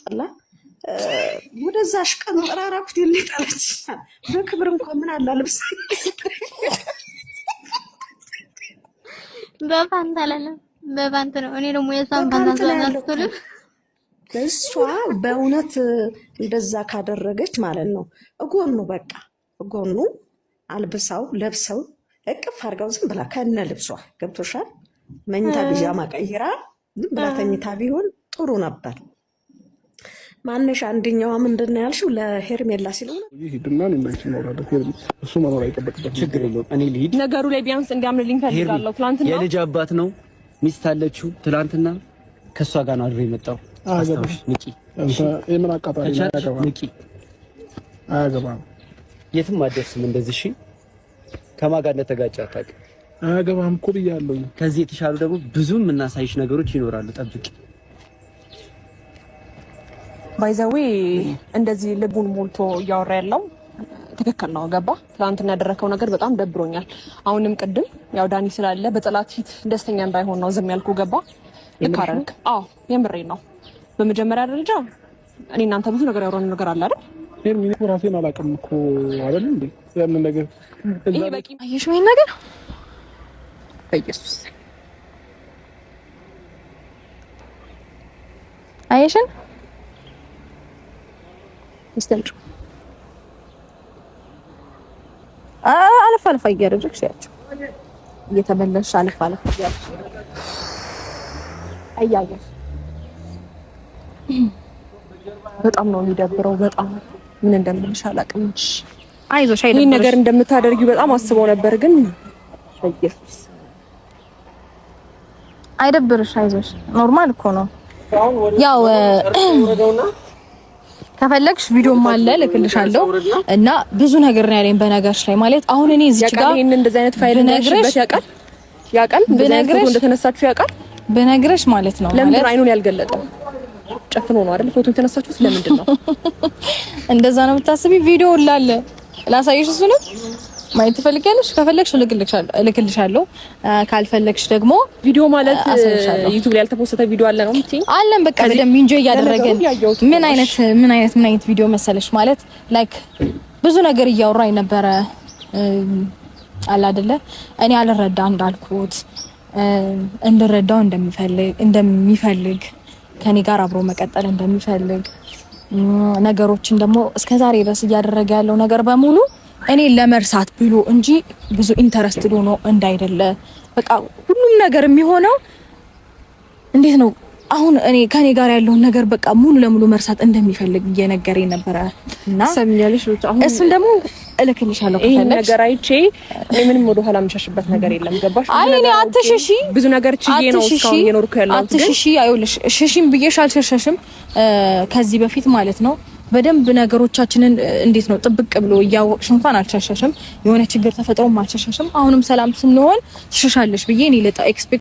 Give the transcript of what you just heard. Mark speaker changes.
Speaker 1: አላ ወደዛሽ ቀን ጠራራኩት ይልጣለች በክብር እንኳን ምን አለ ልብስ
Speaker 2: በፋንታለና በፋንት ነው እኔ ደግሞ የሳም ፋንታለና
Speaker 1: እሷ በእውነት እንደዛ ካደረገች ማለት ነው እጎኑ በቃ እጎኑ አልብሳው ለብሰው እቅፍ አድርጋው ዝም ብላ ከነ ልብሷ ገብቶሻል መኝታ ቢጃማ ቀይራ ዝም ብላ ተኝታ ቢሆን ጥሩ ነበር። ማንሽ አንደኛዋ ምንድነው ያልሽው ለሄርሜላ ሲሉ
Speaker 3: ይሄድና እንዴት ነው ወራደት እሱ መኖር አይጠበቅበትም።
Speaker 4: ችግር የለውም እኔ ልሂድ።
Speaker 5: ነገሩ ላይ ቢያንስ እንዲያምንልኝ ፈልጋለሁ። ትላንትና
Speaker 4: የልጅ አባት ነው ሚስት አለችው። ትላንትና ከሷ ጋር ነው አድሮ የመጣው። አስተውሽ ንቂ
Speaker 3: አንተ የምን አቃጣሪ ያገባ
Speaker 4: ንቂ
Speaker 3: አያገባ
Speaker 4: የትም አደርስም እንደዚህ እሺ። ከማን ጋር እንደተጋጨ አታውቅም።
Speaker 3: አያገባም እኮ ብያለሁ።
Speaker 4: ከዚህ የተሻሉ ደግሞ ብዙ የምናሳይሽ ነገሮች ይኖራሉ። ጠብቂ።
Speaker 5: ባይዘዌ እንደዚህ ልቡን ሞልቶ እያወራ ያለው ትክክል ነው። ገባ ትላንትና ያደረከው ነገር በጣም ደብሮኛል። አሁንም ቅድም ያው ዳኒ ስላለ በጠላት ፊት ደስተኛ እንዳይሆን ነው ዝም ያልኩ። ገባ ልካረክ? አዎ የምሬ ነው። በመጀመሪያ ደረጃ እኔ እናንተ ብዙ ነገር ያወራነው ነገር አለ አይደል?
Speaker 3: ምን ራሴን አላውቅም እኮ አይደል እንዴ? ያንን ነገር
Speaker 5: ይሄ በቂ አየሽ ወይ ነገር በኢየሱስ
Speaker 2: አየሽን
Speaker 5: ይስተምጭ
Speaker 2: አለፍ አለፍ እያደረግሽ ያቸው እየተመለሽ አለፍ አለፍ
Speaker 5: አያየሽ በጣም ነው የሚደብረው። በጣም ምን እንደምልሽ አላውቅም።
Speaker 2: አይዞሽ
Speaker 5: ይሄ ነገር እንደምታደርጊው በጣም አስበው ነበር፣ ግን በኢየሱስ
Speaker 2: አይደብርሽ። አይዞሽ ኖርማል እኮ ነው። ያው ከፈለግሽ ቪዲዮም አለ ልክልሻለሁ እና ብዙ ነገር ነው ያለኝ በነገርሽ ላይ ማለት አሁን እኔ እዚህ ጋር
Speaker 5: ይሄን እንደዚህ አይነት ፋይል ነግረሽ ያውቃል በነገርሽ እንደተነሳችሁ ያውቃል
Speaker 2: በነገርሽ ማለት ነው።
Speaker 5: ለምን አይኑን ያልገለጠው ጨፍኖ ነው አይደል? ፎቶ የተነሳችሁት ለምንድን ነው?
Speaker 2: እንደዛ ነው የምታስቢ? ቪዲዮ ላለ ላሳይሽ እሱንም ማየት ትፈልጊያለሽ? ከፈለግሽ እልክልሻለሁ፣ ካልፈለግሽ ደግሞ
Speaker 5: ቪዲዮ ማለት ዩቲዩብ ላይ ያልተፖስተ ቪዲዮ አለ ነው የምትይኝ?
Speaker 2: አለን በቃ በደንብ ኢንጆይ እያደረገን ምን አይነት ቪዲዮ መሰለሽ ማለት ላይክ ብዙ ነገር እያወራኝ ነበረ አለ አይደለ? እኔ አልረዳ እንዳልኩት እንድረዳው እንደሚፈልግ ከኔ ጋር አብሮ መቀጠል እንደሚፈልግ ነገሮችን ደግሞ እስከዛሬ ድረስ እያደረገ ያለው ነገር በሙሉ እኔ ለመርሳት ብሎ እንጂ ብዙ ኢንተረስትድ ሆኖ እንዳይደለ በቃ ሁሉም ነገር የሚሆነው እንዴት ነው አሁን እኔ ከኔ ጋር ያለውን ነገር በቃ ሙሉ ለሙሉ መርሳት እንደሚፈልግ እየነገረኝ ነበረ እና
Speaker 5: ሰምኛለሽ። አሁን
Speaker 2: እሱን ደግሞ እልክልሻለሁ
Speaker 5: ከፈለግሽ። ይሄን ነገር አይቼ እኔ ምንም ወደ ኋላ የምሸሽበት ነገር የለም። ገባሽ?
Speaker 2: አይ እኔ አትሽሺ
Speaker 5: ብዙ ነገር ችዬ ነው እስካሁን እየኖርኩ ያለሁት።
Speaker 2: አትሽሺ አይውልሽ ሽሽም ብዬሽ አልሸሸሽም ከዚህ በፊት ማለት ነው። በደንብ ነገሮቻችንን እንዴት ነው ጥብቅ ብሎ እያወቅሽ እንኳን አልሸሸሽም። የሆነ ችግር ተፈጥሮም አልሸሸሽም። አሁንም ሰላም ስንሆን ትሸሻለሽ ብዬ እኔ ለጣ ኤክስፔክት